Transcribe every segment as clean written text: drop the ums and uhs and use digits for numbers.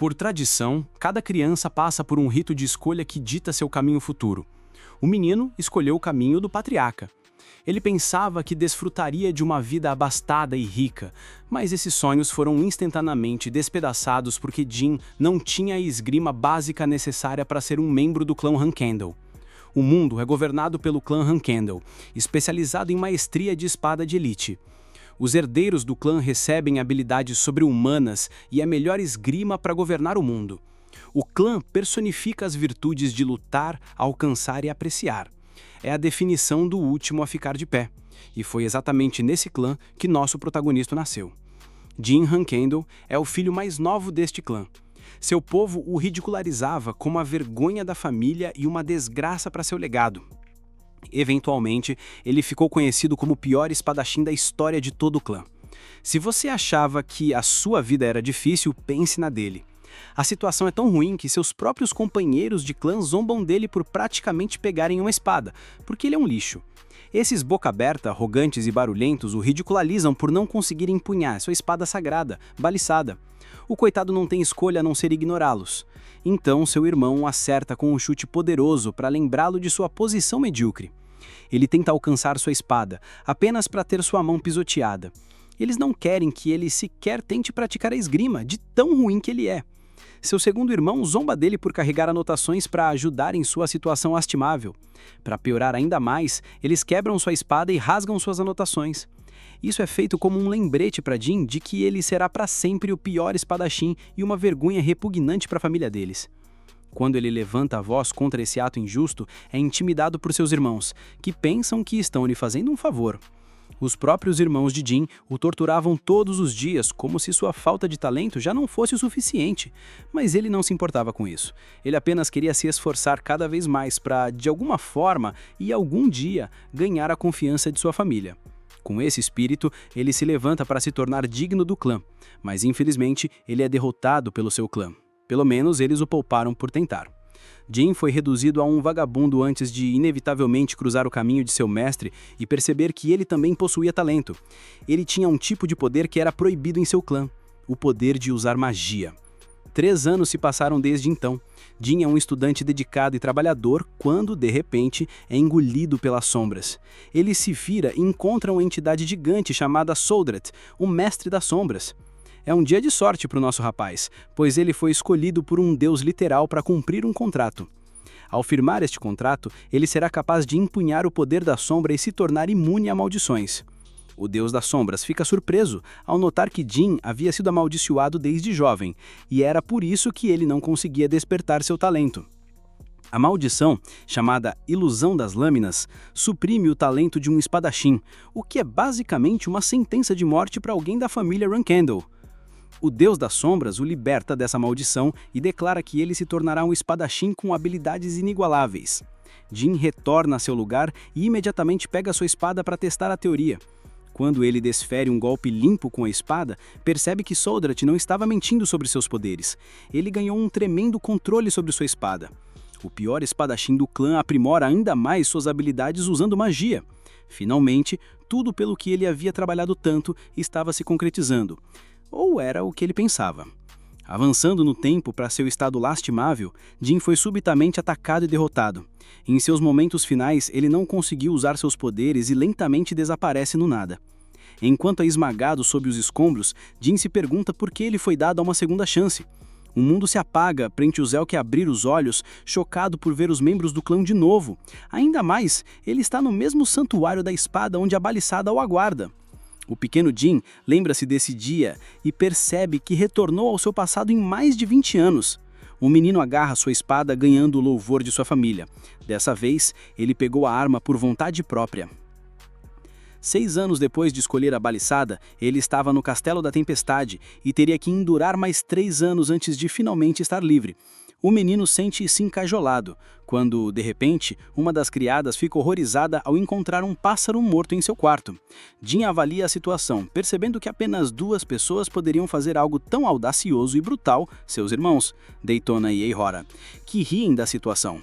Por tradição, cada criança passa por um rito de escolha que dita seu caminho futuro. O menino escolheu o caminho do patriarca. Ele pensava que desfrutaria de uma vida abastada e rica, mas esses sonhos foram instantaneamente despedaçados porque Jin não tinha a esgrima básica necessária para ser um membro do clã Hankendall. O mundo é governado pelo clã Hankendall, especializado em maestria de espada de elite. Os herdeiros do clã recebem habilidades sobre-humanas e a melhor esgrima para governar o mundo. O clã personifica as virtudes de lutar, alcançar e apreciar. É a definição do último a ficar de pé. E foi exatamente nesse clã que nosso protagonista nasceu. Jin Hankendall é o filho mais novo deste clã. Seu povo o ridicularizava como a vergonha da família e uma desgraça para seu legado. Eventualmente, ele ficou conhecido como o pior espadachim da história de todo o clã. Se você achava que a sua vida era difícil, pense na dele. A situação é tão ruim que seus próprios companheiros de clã zombam dele por praticamente pegarem uma espada, porque ele é um lixo. Esses boca aberta, arrogantes e barulhentos o ridicularizam por não conseguir empunhar sua espada sagrada, baliçada. O coitado não tem escolha a não ser ignorá-los. Então seu irmão o acerta com um chute poderoso para lembrá-lo de sua posição medíocre. Ele tenta alcançar sua espada, apenas para ter sua mão pisoteada. Eles não querem que ele sequer tente praticar a esgrima, de tão ruim que ele é. Seu segundo irmão zomba dele por carregar anotações para ajudar em sua situação lastimável. Para piorar ainda mais, eles quebram sua espada e rasgam suas anotações. Isso é feito como um lembrete para Jin de que ele será para sempre o pior espadachim e uma vergonha repugnante para a família deles. Quando ele levanta a voz contra esse ato injusto, é intimidado por seus irmãos, que pensam que estão lhe fazendo um favor. Os próprios irmãos de Jin o torturavam todos os dias, como se sua falta de talento já não fosse o suficiente. Mas ele não se importava com isso. Ele apenas queria se esforçar cada vez mais para, de alguma forma e algum dia, ganhar a confiança de sua família. Com esse espírito, ele se levanta para se tornar digno do clã, mas infelizmente ele é derrotado pelo seu clã. Pelo menos eles o pouparam por tentar. Jin foi reduzido a um vagabundo antes de inevitavelmente cruzar o caminho de seu mestre e perceber que ele também possuía talento. Ele tinha um tipo de poder que era proibido em seu clã, o poder de usar magia. 3 anos se passaram desde então. Jin é um estudante dedicado e trabalhador quando, de repente, é engolido pelas sombras. Ele se vira e encontra uma entidade gigante chamada Soldret, o mestre das sombras. É um dia de sorte para o nosso rapaz, pois ele foi escolhido por um deus literal para cumprir um contrato. Ao firmar este contrato, ele será capaz de empunhar o poder da sombra e se tornar imune a maldições. O deus das sombras fica surpreso ao notar que Jin havia sido amaldiçoado desde jovem, e era por isso que ele não conseguia despertar seu talento. A maldição, chamada Ilusão das Lâminas, suprime o talento de um espadachim, o que é basicamente uma sentença de morte para alguém da família Hankendall. O Deus das Sombras o liberta dessa maldição e declara que ele se tornará um espadachim com habilidades inigualáveis. Jin retorna a seu lugar e imediatamente pega sua espada para testar a teoria. Quando ele desfere um golpe limpo com a espada, percebe que Soldret não estava mentindo sobre seus poderes. Ele ganhou um tremendo controle sobre sua espada. O pior espadachim do clã aprimora ainda mais suas habilidades usando magia. Finalmente, tudo pelo que ele havia trabalhado tanto estava se concretizando. Ou era o que ele pensava. Avançando no tempo para seu estado lastimável, Jin foi subitamente atacado e derrotado. Em seus momentos finais, ele não conseguiu usar seus poderes e lentamente desaparece no nada. Enquanto é esmagado sob os escombros, Jin se pergunta por que ele foi dado uma segunda chance. O mundo se apaga frente ao Zéu que abrir os olhos, chocado por ver os membros do clã de novo. Ainda mais, ele está no mesmo santuário da espada onde a baliçada o aguarda. O pequeno Jin lembra-se desse dia e percebe que retornou ao seu passado em mais de 20 anos. O menino agarra sua espada ganhando o louvor de sua família. Dessa vez, ele pegou a arma por vontade própria. 6 anos depois de escolher a baliçada, ele estava no Castelo da Tempestade e teria que endurar mais 3 anos antes de finalmente estar livre. O menino sente-se encajolado, quando, de repente, uma das criadas fica horrorizada ao encontrar um pássaro morto em seu quarto. Jin avalia a situação, percebendo que apenas 2 pessoas poderiam fazer algo tão audacioso e brutal, seus irmãos, Daytona e Eihora, que riem da situação.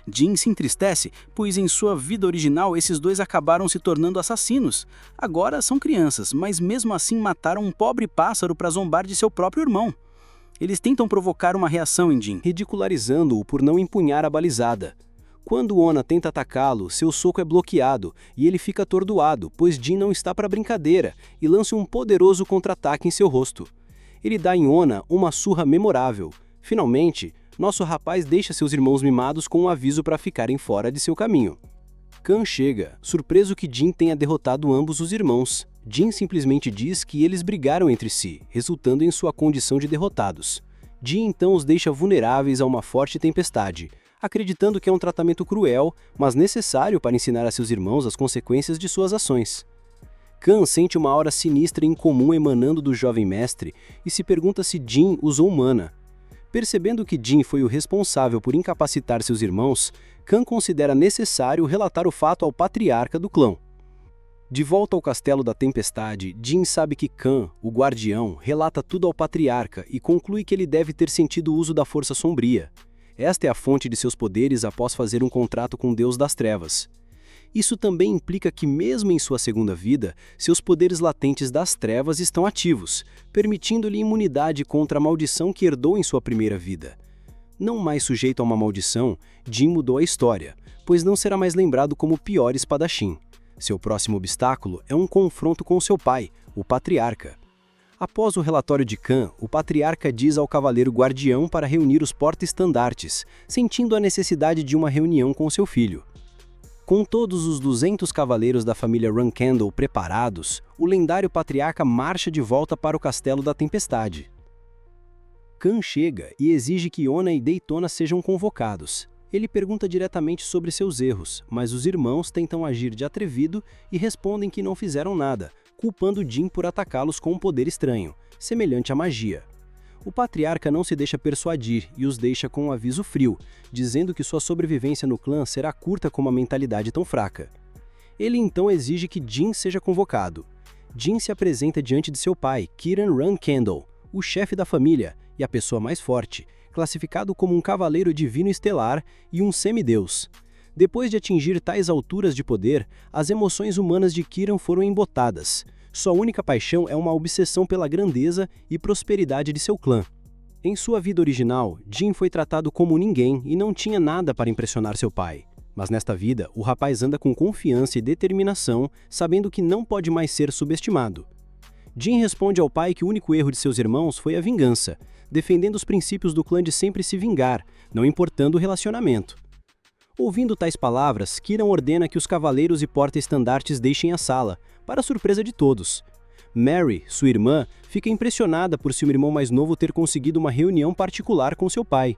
Jin se entristece, pois em sua vida original esses 2 acabaram se tornando assassinos. Agora são crianças, mas mesmo assim mataram um pobre pássaro para zombar de seu próprio irmão. Eles tentam provocar uma reação em Jin, ridicularizando-o por não empunhar a balizada. Quando Onna tenta atacá-lo, seu soco é bloqueado e ele fica atordoado, pois Jin não está para brincadeira e lança um poderoso contra-ataque em seu rosto. Ele dá em Onna uma surra memorável. Finalmente, nosso rapaz deixa seus irmãos mimados com um aviso para ficarem fora de seu caminho. Kan chega, surpreso que Jin tenha derrotado ambos os irmãos. Jin simplesmente diz que eles brigaram entre si, resultando em sua condição de derrotados. Jin então os deixa vulneráveis a uma forte tempestade, acreditando que é um tratamento cruel, mas necessário para ensinar a seus irmãos as consequências de suas ações. Kan sente uma aura sinistra e incomum emanando do jovem mestre e se pergunta se Jin usou mana. Percebendo que Jin foi o responsável por incapacitar seus irmãos, Kan considera necessário relatar o fato ao patriarca do clã. De volta ao Castelo da Tempestade, Jin sabe que Kan, o guardião, relata tudo ao patriarca e conclui que ele deve ter sentido o uso da força sombria. Esta é a fonte de seus poderes após fazer um contrato com o Deus das Trevas. Isso também implica que, mesmo em sua segunda vida, seus poderes latentes das trevas estão ativos, permitindo-lhe imunidade contra a maldição que herdou em sua primeira vida. Não mais sujeito a uma maldição, Jin mudou a história, pois não será mais lembrado como o pior espadachim. Seu próximo obstáculo é um confronto com seu pai, o Patriarca. Após o relatório de Kan, o Patriarca diz ao Cavaleiro Guardião para reunir os porta-estandartes, sentindo a necessidade de uma reunião com seu filho. Com todos os 200 cavaleiros da família Runkendall preparados, o lendário Patriarca marcha de volta para o Castelo da Tempestade. Kan chega e exige que Onna e Daytona sejam convocados. Ele pergunta diretamente sobre seus erros, mas os irmãos tentam agir de atrevido e respondem que não fizeram nada, culpando Jin por atacá-los com um poder estranho, semelhante à magia. O Patriarca não se deixa persuadir e os deixa com um aviso frio, dizendo que sua sobrevivência no clã será curta com uma mentalidade tão fraca. Ele então exige que Jin seja convocado. Jin se apresenta diante de seu pai, Kiran Runkendall, o chefe da família e a pessoa mais forte, classificado como um cavaleiro divino estelar e um semideus. Depois de atingir tais alturas de poder, as emoções humanas de Kiran foram embotadas. Sua única paixão é uma obsessão pela grandeza e prosperidade de seu clã. Em sua vida original, Jin foi tratado como ninguém e não tinha nada para impressionar seu pai. Mas nesta vida, o rapaz anda com confiança e determinação, sabendo que não pode mais ser subestimado. Jin responde ao pai que o único erro de seus irmãos foi a vingança, defendendo os princípios do clã de sempre se vingar, não importando o relacionamento. Ouvindo tais palavras, Kiran ordena que os cavaleiros e porta-estandartes deixem a sala, para surpresa de todos. Mary, sua irmã, fica impressionada por seu irmão mais novo ter conseguido uma reunião particular com seu pai.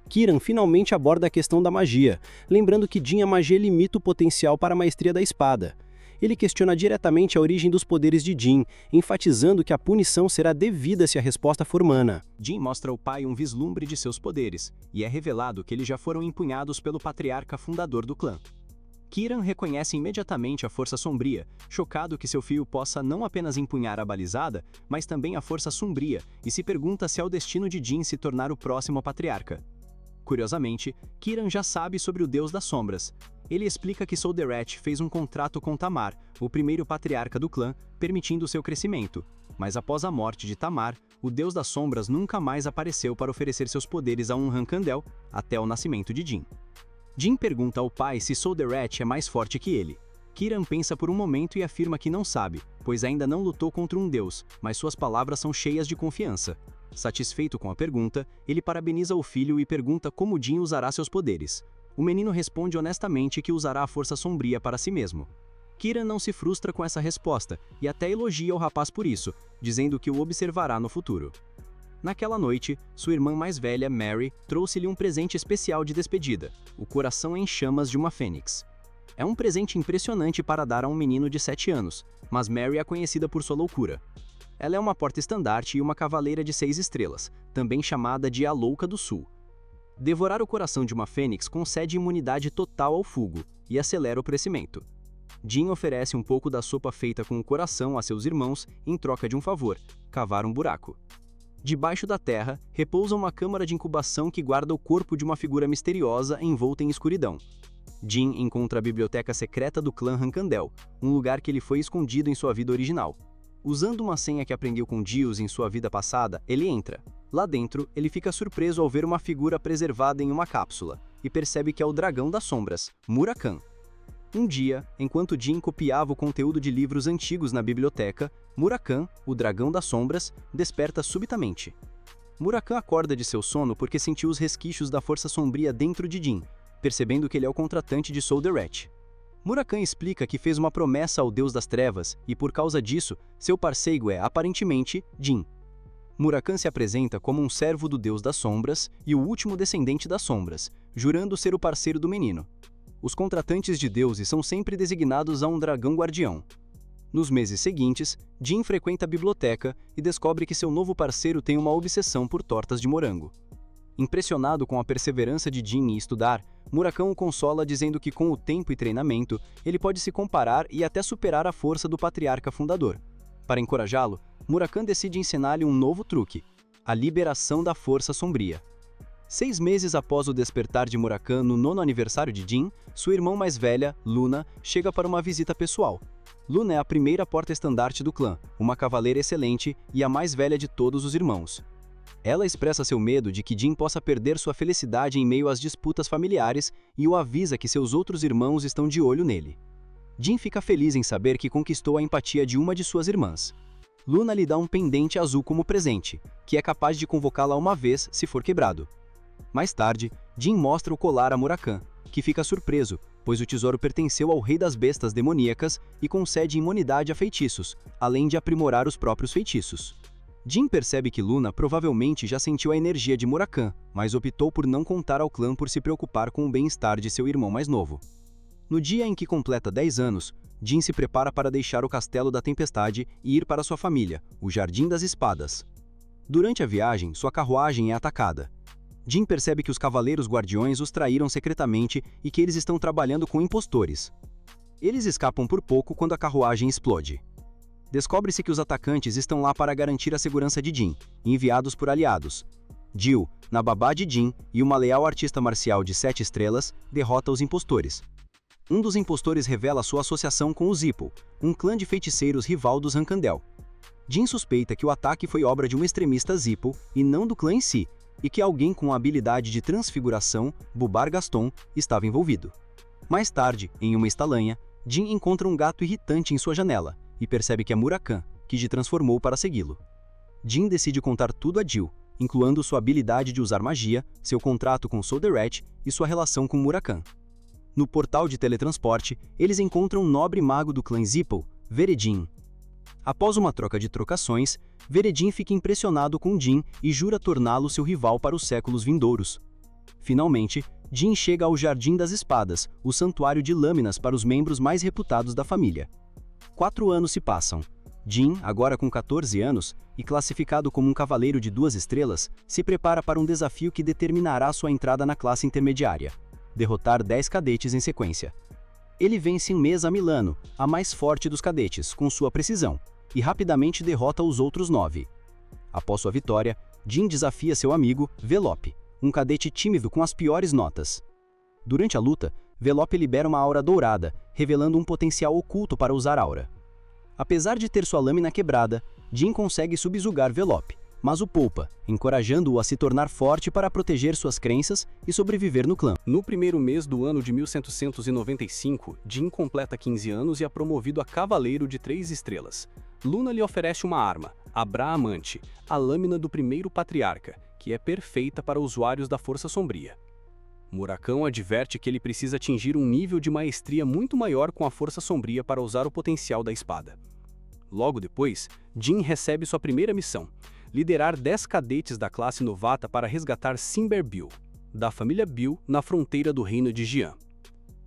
Kiran finalmente aborda a questão da magia, lembrando que a magia limita o potencial para a maestria da espada. Ele questiona diretamente a origem dos poderes de Jin, enfatizando que a punição será devida se a resposta for mana. Jin mostra ao pai um vislumbre de seus poderes, e é revelado que eles já foram empunhados pelo patriarca fundador do clã. Kiran reconhece imediatamente a força sombria, chocado que seu filho possa não apenas empunhar a balizada, mas também a força sombria, e se pergunta se é o destino de Jin se tornar o próximo patriarca. Curiosamente, Kiran já sabe sobre o Deus das Sombras. Ele explica que Solderet fez um contrato com Tamar, o primeiro patriarca do clã, permitindo seu crescimento. Mas após a morte de Tamar, o Deus das Sombras nunca mais apareceu para oferecer seus poderes a um Runkendall, até o nascimento de Jin. Jin pergunta ao pai se Solderet é mais forte que ele. Kiran pensa por um momento e afirma que não sabe, pois ainda não lutou contra um deus, mas suas palavras são cheias de confiança. Satisfeito com a pergunta, ele parabeniza o filho e pergunta como Jin usará seus poderes. O menino responde honestamente que usará a força sombria para si mesmo. Kiran não se frustra com essa resposta e até elogia o rapaz por isso, dizendo que o observará no futuro. Naquela noite, sua irmã mais velha, Mary, trouxe-lhe um presente especial de despedida, o coração em chamas de uma fênix. É um presente impressionante para dar a um menino de 7 anos, mas Mary é conhecida por sua loucura. Ela é uma porta-estandarte e uma cavaleira de 6 estrelas, também chamada de a Louca do Sul. Devorar o coração de uma fênix concede imunidade total ao fogo e acelera o crescimento. Jin oferece um pouco da sopa feita com o coração a seus irmãos em troca de um favor: cavar um buraco. Debaixo da terra, repousa uma câmara de incubação que guarda o corpo de uma figura misteriosa envolta em escuridão. Jin encontra a biblioteca secreta do clã Runkendall, um lugar que ele foi escondido em sua vida original. Usando uma senha que aprendeu com Giles em sua vida passada, ele entra. Lá dentro, ele fica surpreso ao ver uma figura preservada em uma cápsula, e percebe que é o Dragão das Sombras, Murakan. Um dia, enquanto Jin copiava o conteúdo de livros antigos na biblioteca, Murakan, o Dragão das Sombras, desperta subitamente. Murakan acorda de seu sono porque sentiu os resquícios da força sombria dentro de Jin, percebendo que ele é o contratante de Solderet. Murakan explica que fez uma promessa ao Deus das Trevas e, por causa disso, seu parceiro é, aparentemente, Jin. Murakan se apresenta como um servo do Deus das Sombras e o último descendente das Sombras, jurando ser o parceiro do menino. Os contratantes de deuses são sempre designados a um dragão guardião. Nos meses seguintes, Jin frequenta a biblioteca e descobre que seu novo parceiro tem uma obsessão por tortas de morango. Impressionado com a perseverança de Jin em estudar, Murakan o consola dizendo que com o tempo e treinamento, ele pode se comparar e até superar a força do patriarca fundador. Para encorajá-lo, Murakan decide ensinar-lhe um novo truque: a liberação da força sombria. 6 meses após o despertar de Murakan no 9º aniversário de Jin, sua irmã mais velha, Luna, chega para uma visita pessoal. Luna é a primeira porta-estandarte do clã, uma cavaleira excelente e a mais velha de todos os irmãos. Ela expressa seu medo de que Jin possa perder sua felicidade em meio às disputas familiares e o avisa que seus outros irmãos estão de olho nele. Jin fica feliz em saber que conquistou a empatia de uma de suas irmãs. Luna lhe dá um pendente azul como presente, que é capaz de convocá-la uma vez se for quebrado. Mais tarde, Jin mostra o colar a Murakan, que fica surpreso, pois o tesouro pertenceu ao rei das bestas demoníacas e concede imunidade a feitiços, além de aprimorar os próprios feitiços. Jin percebe que Luna provavelmente já sentiu a energia de Murakan, mas optou por não contar ao clã por se preocupar com o bem-estar de seu irmão mais novo. No dia em que completa 10 anos, Jin se prepara para deixar o Castelo da Tempestade e ir para sua família, o Jardim das Espadas. Durante a viagem, sua carruagem é atacada. Jin percebe que os Cavaleiros Guardiões os traíram secretamente e que eles estão trabalhando com impostores. Eles escapam por pouco quando a carruagem explode. Descobre-se que os atacantes estão lá para garantir a segurança de Jin, enviados por aliados. Jill, Nababá de Jin e uma leal artista marcial de 7 estrelas, derrota os impostores. Um dos impostores revela sua associação com os Zippel, um clã de feiticeiros rival dos Rankandel. Jin suspeita que o ataque foi obra de um extremista Zippel e não do clã em si, e que alguém com a habilidade de transfiguração, Bubar Gaston, estava envolvido. Mais tarde, em uma estalanha, Jin encontra um gato irritante em sua janela e percebe que é Murakan, que se transformou para segui-lo. Jin decide contar tudo a Jill, incluindo sua habilidade de usar magia, seu contrato com Solderet e sua relação com Murakan. No portal de teletransporte, eles encontram um nobre mago do clã Zippel, Veredin. Após uma troca de trocações, Veredin fica impressionado com Jin e jura torná-lo seu rival para os séculos vindouros. Finalmente, Jin chega ao Jardim das Espadas, o santuário de lâminas para os membros mais reputados da família. 4 anos se passam. Jin, agora com 14 anos, e classificado como um cavaleiro de 2 estrelas, se prepara para um desafio que determinará sua entrada na classe intermediária: derrotar 10 cadetes em sequência. Ele vence em Mesa Milano, a mais forte dos cadetes, com sua precisão, e rapidamente derrota os outros 9. Após sua vitória, Jin desafia seu amigo, Velope, um cadete tímido com as piores notas. Durante a luta, Velope libera uma aura dourada, revelando um potencial oculto para usar aura. Apesar de ter sua lâmina quebrada, Jin consegue subjugar Velope, mas o poupa, encorajando-o a se tornar forte para proteger suas crenças e sobreviver no clã. No primeiro mês do ano de 1795, Jin completa 15 anos e é promovido a Cavaleiro de 3 estrelas. Luna lhe oferece uma arma, a Brahmante, a lâmina do primeiro patriarca, que é perfeita para usuários da Força Sombria. Murakan adverte que ele precisa atingir um nível de maestria muito maior com a Força Sombria para usar o potencial da espada. Logo depois, Jin recebe sua primeira missão: liderar 10 cadetes da classe novata para resgatar Simber Bill, da família Bill, na fronteira do reino de Jian.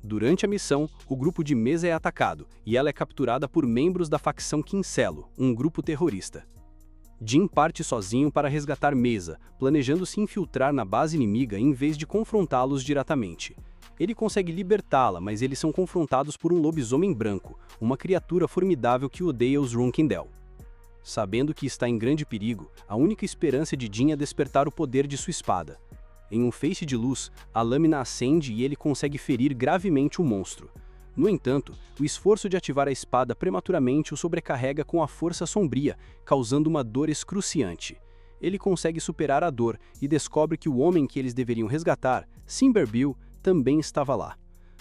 Durante a missão, o grupo de Mesa é atacado e ela é capturada por membros da facção Kinselo, um grupo terrorista. Jin parte sozinho para resgatar Mesa, planejando se infiltrar na base inimiga em vez de confrontá-los diretamente. Ele consegue libertá-la, mas eles são confrontados por um lobisomem branco, uma criatura formidável que odeia os Runkindel. Sabendo que está em grande perigo, a única esperança de Jin é despertar o poder de sua espada. Em um feixe de luz, a lâmina acende e ele consegue ferir gravemente o monstro. No entanto, o esforço de ativar a espada prematuramente o sobrecarrega com a força sombria, causando uma dor excruciante. ele consegue superar a dor e descobre que o homem que eles deveriam resgatar, Simberbill, também estava lá.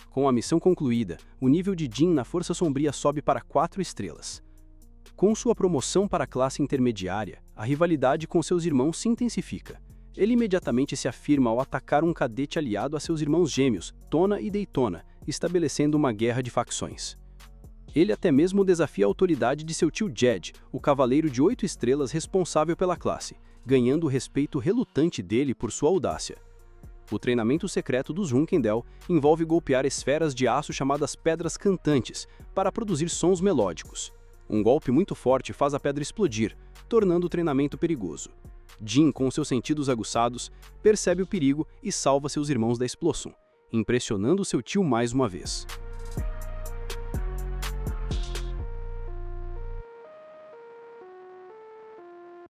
Com a missão concluída, o nível de Jin na Força Sombria sobe para 4 estrelas. Com sua promoção para a classe intermediária, a rivalidade com seus irmãos se intensifica. Ele imediatamente se afirma ao atacar um cadete aliado a seus irmãos gêmeos, Tona e Daytona, estabelecendo uma guerra de facções. Ele até mesmo desafia a autoridade de seu tio Jed, o cavaleiro de 8 estrelas responsável pela classe, ganhando o respeito relutante dele por sua audácia. O treinamento secreto dos Junkendel envolve golpear esferas de aço chamadas Pedras Cantantes, para produzir sons melódicos. Um golpe muito forte faz a pedra explodir, tornando o treinamento perigoso. Jin, com seus sentidos aguçados, percebe o perigo e salva seus irmãos da explosão, impressionando seu tio mais uma vez.